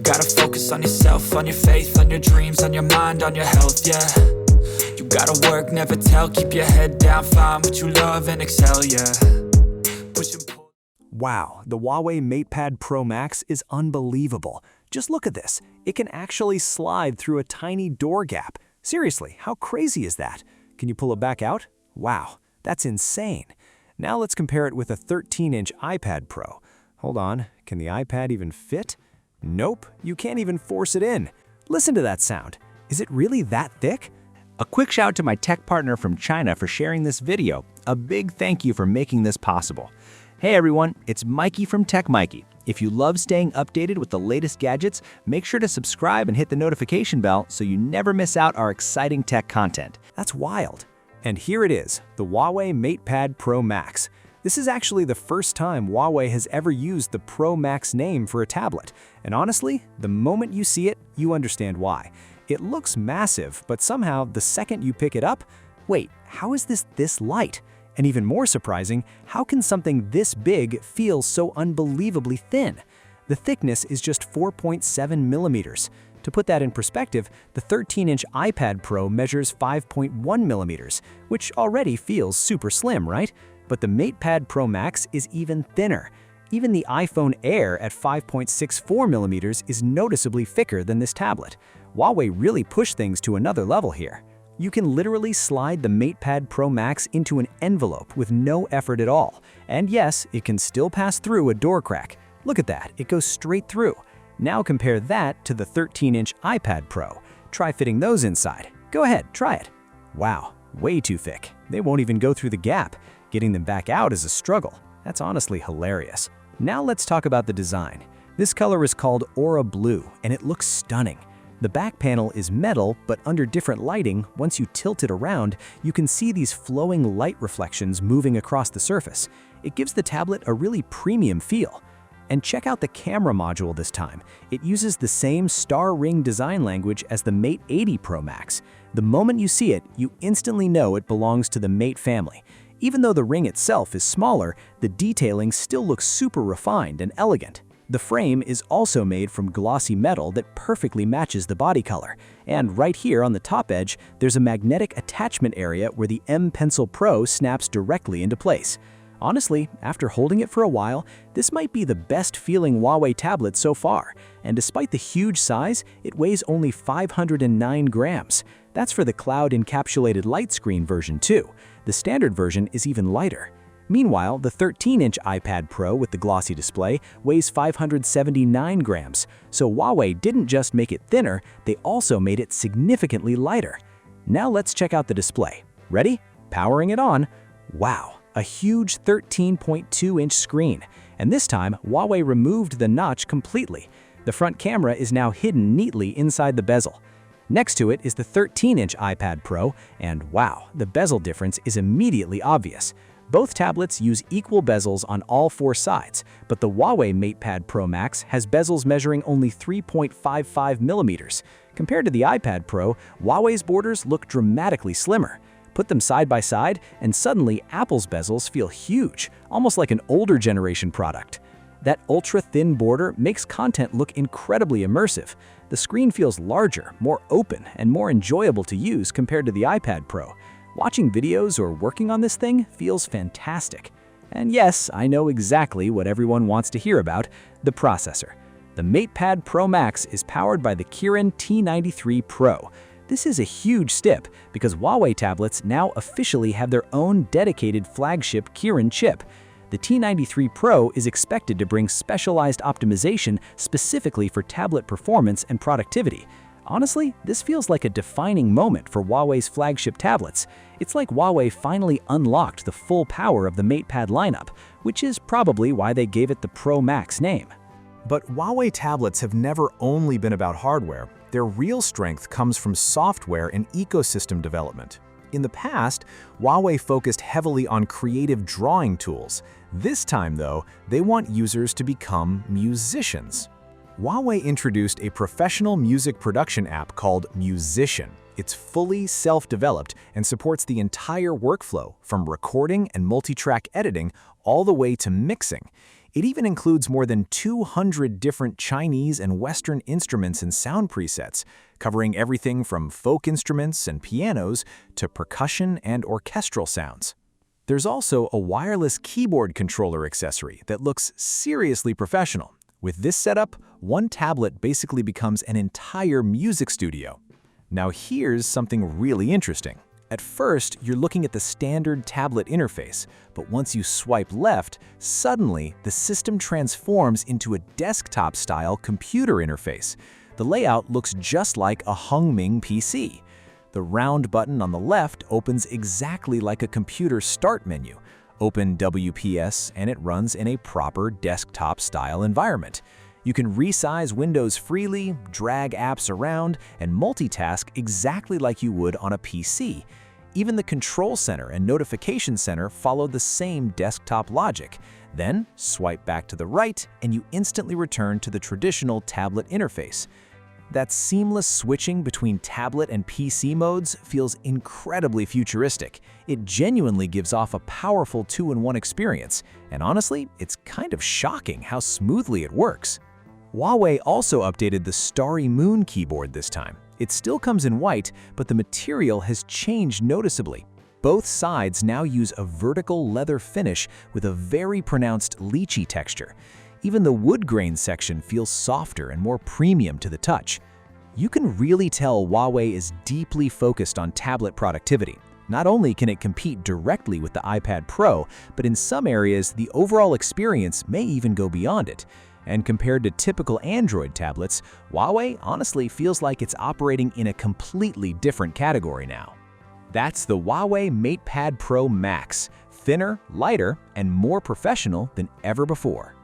gotta focus on yourself, on your faith, on your dreams, on your mind, on your health, yeah. You gotta work, never tell, keep your head down, find what you love and excel, yeah. Push and pull. Wow, the Huawei MatePad Pro Max is unbelievable. Just look at this. It can actually slide through a tiny door gap. Seriously, how crazy is that? Can you pull it back out? Wow, that's insane. Now let's compare it with a 13-inch iPad Pro. Hold on, can the iPad even fit? Nope, you can't even force it in. Listen to that sound. Is it really that thick? A quick shout to my tech partner from China for sharing this video. A big thank you for making this possible. Hey everyone, it's Maiky from techmaiky. If you love staying updated with the latest gadgets, make sure to subscribe and hit the notification bell so you never miss out our exciting tech content. That's wild. And here it is, the Huawei MatePad Pro Max. This is actually the first time Huawei has ever used the Pro Max name for a tablet. And honestly, the moment you see it, you understand why. It looks massive, but somehow the second you pick it up, wait, how is this light? And even more surprising, how can something this big feel so unbelievably thin? The thickness is just 4.7 millimeters. To put that in perspective, the 13-inch iPad Pro measures 5.1 millimeters, which already feels super slim, right? But the MatePad Pro Max is even thinner. Even the iPhone Air at 5.64 millimeters is noticeably thicker than this tablet. Huawei really pushed things to another level here. You can literally slide the MatePad Pro Max into an envelope with no effort at all. And yes, it can still pass through a door crack. Look at that, it goes straight through. Now compare that to the 13-inch iPad Pro. Try fitting those inside. Go ahead, try it. Wow, way too thick. They won't even go through the gap. Getting them back out is a struggle. That's honestly hilarious. Now let's talk about the design. This color is called Aura Blue, and it looks stunning. The back panel is metal, but under different lighting, once you tilt it around, you can see these flowing light reflections moving across the surface. It gives the tablet a really premium feel. And check out the camera module this time. It uses the same star ring design language as the Mate 80 Pro Max. The moment you see it, you instantly know it belongs to the Mate family. Even though the ring itself is smaller, the detailing still looks super refined and elegant. The frame is also made from glossy metal that perfectly matches the body color. And right here on the top edge, there's a magnetic attachment area where the M Pencil Pro snaps directly into place. Honestly, after holding it for a while, this might be the best feeling Huawei tablet so far. And despite the huge size, it weighs only 509 grams. That's for the cloud-encapsulated light screen version too. The standard version is even lighter. Meanwhile, the 13-inch iPad Pro with the glossy display weighs 579 grams. So Huawei didn't just make it thinner, they also made it significantly lighter. Now let's check out the display. Ready? Powering it on. Wow, a huge 13.2-inch screen. And this time, Huawei removed the notch completely. The front camera is now hidden neatly inside the bezel. Next to it is the 13-inch iPad Pro, and wow, the bezel difference is immediately obvious. Both tablets use equal bezels on all four sides, but the Huawei MatePad Pro Max has bezels measuring only 3.55 millimeters. Compared to the iPad Pro, Huawei's borders look dramatically slimmer. Put them side by side, and suddenly Apple's bezels feel huge, almost like an older generation product. That ultra-thin border makes content look incredibly immersive. The screen feels larger, more open, and more enjoyable to use compared to the iPad Pro. Watching videos or working on this thing feels fantastic. And yes, I know exactly what everyone wants to hear about, the processor. The MatePad Pro Max is powered by the Kirin T93 Pro. This is a huge step because Huawei tablets now officially have their own dedicated flagship Kirin chip. The T93 Pro is expected to bring specialized optimization specifically for tablet performance and productivity. Honestly, this feels like a defining moment for Huawei's flagship tablets. It's like Huawei finally unlocked the full power of the MatePad lineup, which is probably why they gave it the Pro Max name. But Huawei tablets have never only been about hardware. Their real strength comes from software and ecosystem development. In the past, Huawei focused heavily on creative drawing tools. This time, though, they want users to become musicians. Huawei introduced a professional music production app called Musician. It's fully self-developed and supports the entire workflow, from recording and multi-track editing all the way to mixing. It even includes more than 200 different Chinese and Western instruments and sound presets, covering everything from folk instruments and pianos to percussion and orchestral sounds. There's also a wireless keyboard controller accessory that looks seriously professional. With this setup, one tablet basically becomes an entire music studio. Now here's something really interesting. At first, you're looking at the standard tablet interface, but once you swipe left, suddenly the system transforms into a desktop-style computer interface. The layout looks just like a Hongming PC. The round button on the left opens exactly like a computer start menu. Open WPS and it runs in a proper desktop-style environment. You can resize windows freely, drag apps around, and multitask exactly like you would on a PC. Even the control center and notification center follow the same desktop logic. Then, swipe back to the right, and you instantly return to the traditional tablet interface. That seamless switching between tablet and PC modes feels incredibly futuristic. It genuinely gives off a powerful two-in-one experience, and honestly, it's kind of shocking how smoothly it works. Huawei also updated the Starry Moon keyboard this time. It still comes in white, but the material has changed noticeably. Both sides now use a vertical leather finish with a very pronounced lychee texture. Even the wood grain section feels softer and more premium to the touch. You can really tell Huawei is deeply focused on tablet productivity. Not only can it compete directly with the iPad Pro, but in some areas, the overall experience may even go beyond it. And compared to typical Android tablets, Huawei honestly feels like it's operating in a completely different category now. That's the Huawei MatePad Pro Max, thinner, lighter, and more professional than ever before.